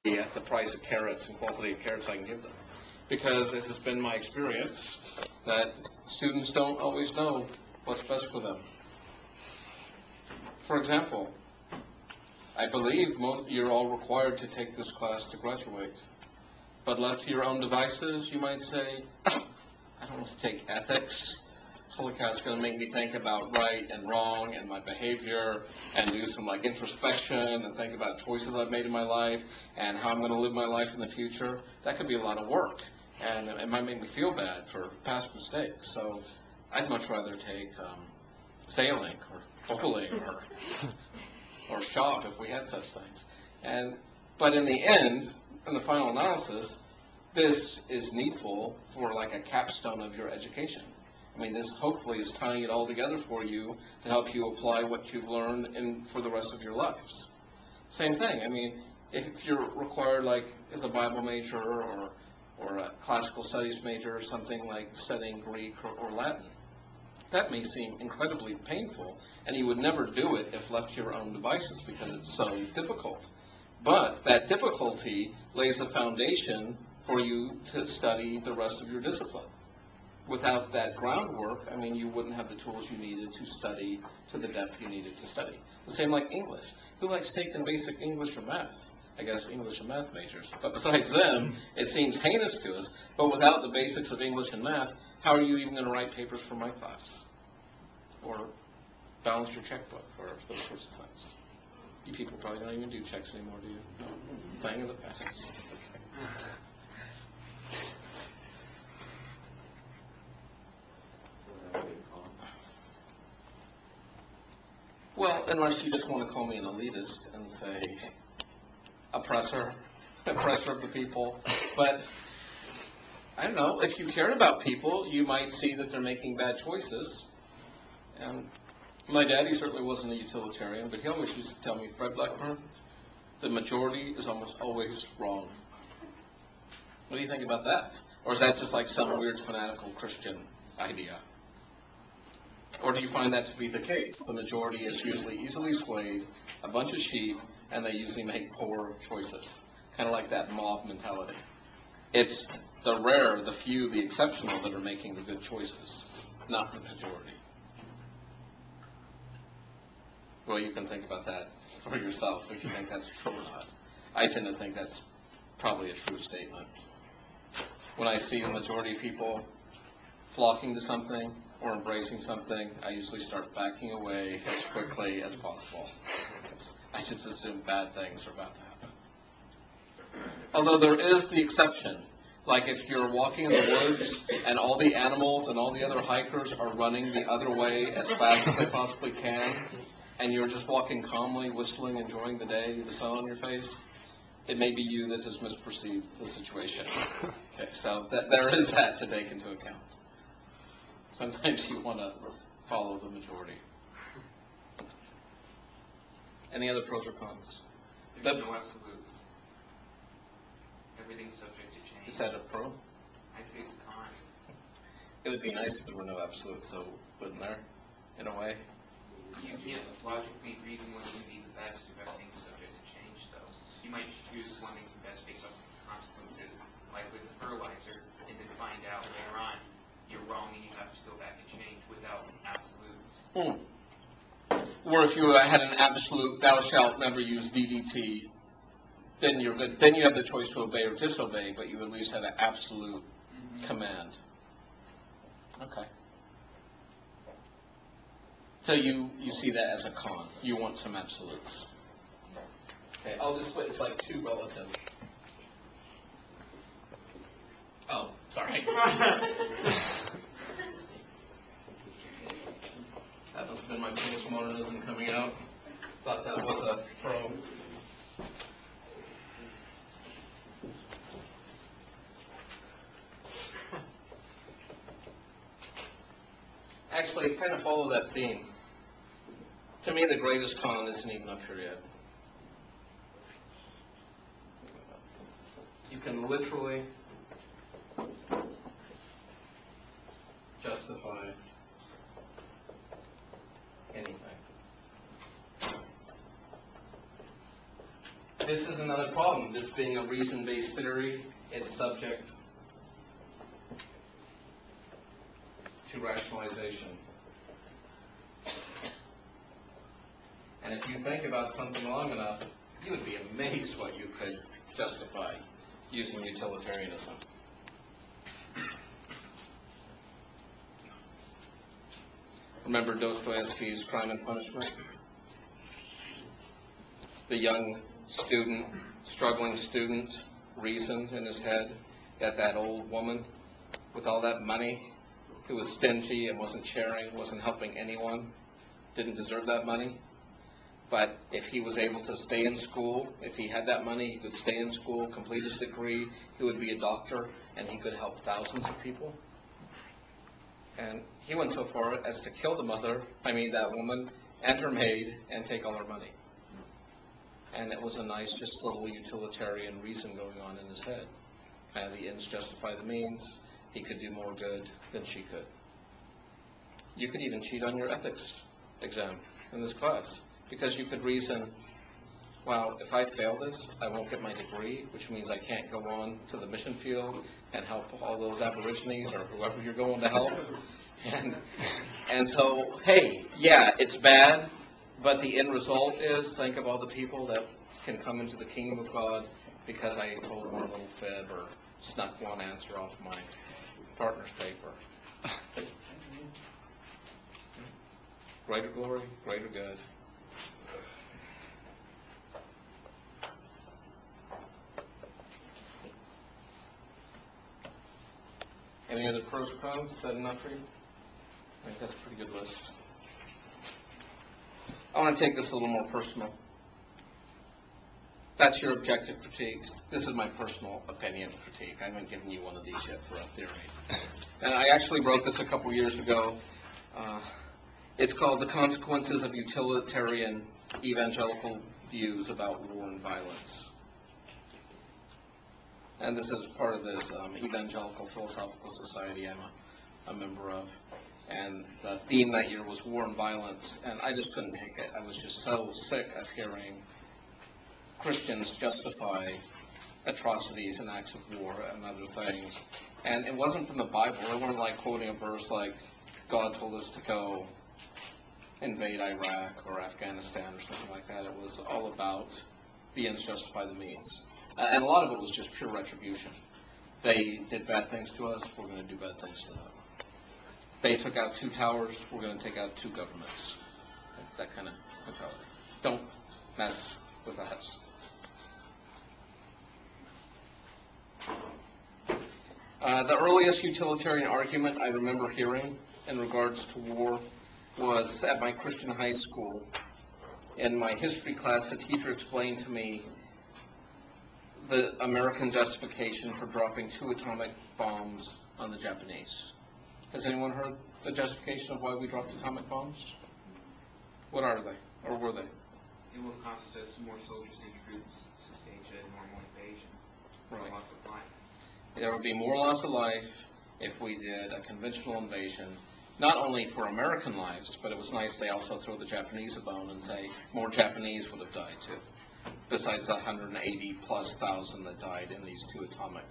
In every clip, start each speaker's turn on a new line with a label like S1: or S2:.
S1: at the price of carrots and quality of carrots I can give them. Because it has been my experience that students don't always know what's best for them. For example, I believe you're all required to take this class to graduate. But left to your own devices, you might say, I don't want to take ethics. Holy cow, it's going to make me think about right and wrong and my behavior and do some introspection and think about choices I've made in my life and how I'm going to live my life in the future. That could be a lot of work, and it might make me feel bad for past mistakes. So I'd much rather take sailing or bowling or shop if we had such things. But in the end, in the final analysis, this is needful for a capstone of your education. I mean, this hopefully is tying it all together for you to help you apply what you've learned for the rest of your lives. Same thing. I mean, if you're required, as a Bible major or a classical studies major or something like studying Greek or Latin, that may seem incredibly painful, and you would never do it if left to your own devices because it's so difficult. But that difficulty lays the foundation for you to study the rest of your discipline. Without that groundwork, I mean, you wouldn't have the tools you needed to study to the depth you needed to study. The same like English. Who likes taking basic English or math? I guess English and math majors. But besides them, it seems heinous to us. But without the basics of English and math, how are you even going to write papers for my class? Or balance your checkbook, or those sorts of things. You people probably don't even do checks anymore, do you? No. Thing of the past. Well, unless you just want to call me an elitist and say oppressor of the people. But I don't know, if you cared about people, you might see that they're making bad choices. And my daddy certainly wasn't a utilitarian, but he always used to tell me, Fred Blackburn, the majority is almost always wrong. What do you think about that? Or is that just like some weird fanatical Christian idea? Or do you find that to be the case? The majority is usually easily swayed, a bunch of sheep, and they usually make poor choices. Kind of like that mob mentality. It's the rare, the few, the exceptional that are making the good choices, not the majority. Well, you can think about that for yourself if you think that's true or not. I tend to think that's probably a true statement. When I see a majority of people flocking to something or embracing something, I usually start backing away as quickly as possible. I just assume bad things are about to happen. Although there is the exception. Like if you're walking in the woods and all the animals and all the other hikers are running the other way as fast as they possibly can, and you're just walking calmly, whistling, enjoying the day, the sun on your face, it may be you that has misperceived the situation. Okay, so there is that to take into account. Sometimes you want to follow the majority. Any other pros or cons?
S2: There's no absolutes. Everything's subject to change.
S1: Is that a pro?
S2: I'd say it's a con.
S1: It would be nice if there were no absolutes, so wouldn't there, in a way?
S2: You can't logically reason what would be the best if everything's subject to change, though. You might choose one thing's the best based off of consequences, like with the fertilizer, and then find out later on you're wrong and you have to go back and change without absolutes.
S1: Or if you had an absolute, thou shalt never use DDT, then you're good. Then you have the choice to obey or disobey, but you at least have an absolute command. Okay. So you see that as a con. You want some absolutes. Okay, I'll just put it's like two relative. Oh, sorry. That must have been my postmodernism coming out. Thought that was a pro. Actually, kind of follow that theme. To me, the greatest con isn't even up here yet. You can literally justify anything. this is another problem. This being a reason-based theory, it's subject to rationalization. And if you think about something long enough, you would be amazed what you could justify using utilitarianism. Remember Dostoevsky's Crime and Punishment? The young student, struggling student, reasoned in his head that that old woman with all that money, who was stingy and wasn't sharing, wasn't helping anyone, didn't deserve that money. But if he was able to stay in school, if he had that money, he could stay in school, complete his degree, he would be a doctor, and he could help thousands of people. And he went so far as to kill that woman, and her maid, and take all her money. And it was a nice, just little utilitarian reason going on in his head. And the ends justify the means. He could do more good than she could. You could even cheat on your ethics exam in this class, because you could reason, well, if I fail this, I won't get my degree, which means I can't go on to the mission field and help all those aborigines or whoever you're going to help. And so, hey, yeah, it's bad, but the end result is, think of all the people that can come into the kingdom of God because I told one little fib or snuck one answer off my partner's paper. Greater glory, greater good. Any other pros or cons? Is that enough for you? I think that's a pretty good list. I want to take this a little more personal. That's your objective critique. This is my personal opinions critique. I haven't given you one of these yet for a theory. And I actually wrote this a couple years ago. It's called The Consequences of Utilitarian Evangelical Views About War and Violence. And this is part of this Evangelical Philosophical Society I'm a member of. And the theme that year was war and violence, and I just couldn't take it. I was just so sick of hearing Christians justify atrocities and acts of war and other things. And it wasn't from the Bible. It wasn't like quoting a verse like, God told us to go invade Iraq or Afghanistan or something like that. It was all about the ends justify the means. And a lot of it was just pure retribution. They did bad things to us, we're going to do bad things to them. They took out 2 towers, we're going to take out 2 governments. That kind of mentality. Don't mess with us. The earliest utilitarian argument I remember hearing in regards to war was at my Christian high school. In my history class, the teacher explained to me the American justification for dropping 2 atomic bombs on the Japanese. Has anyone heard the justification of why we dropped atomic bombs? What are they, or were they?
S2: It will cost us more soldiers and troops to stage a normal invasion.
S1: Right.
S2: Loss of life.
S1: There would be more loss of life if we did a conventional invasion, not only for American lives, but it was nice they also throw the Japanese a bone and say more Japanese would have died too, besides the 180+ thousand that died in these 2 atomic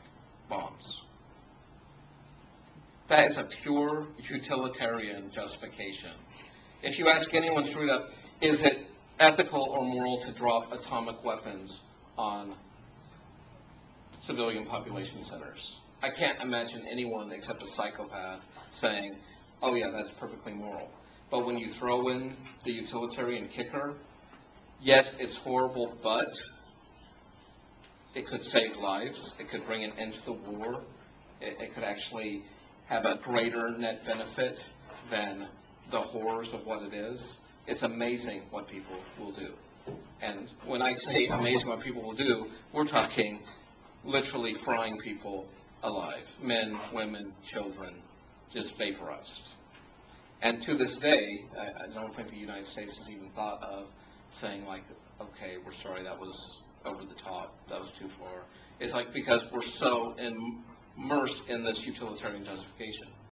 S1: bombs. That is a pure utilitarian justification. If you ask anyone straight up, is it ethical or moral to drop atomic weapons on civilian population centers? I can't imagine anyone except a psychopath saying, oh yeah, that's perfectly moral. But when you throw in the utilitarian kicker, yes, it's horrible, but it could save lives. It could bring an end to the war. It could actually have a greater net benefit than the horrors of what it is. It's amazing what people will do. And when I say amazing what people will do, we're talking literally frying people alive. Men, women, children, just vaporized. And to this day, I don't think the United States has even thought of saying like, okay, we're sorry, that was over the top, that was too far. It's like because we're so immersed in this utilitarian justification.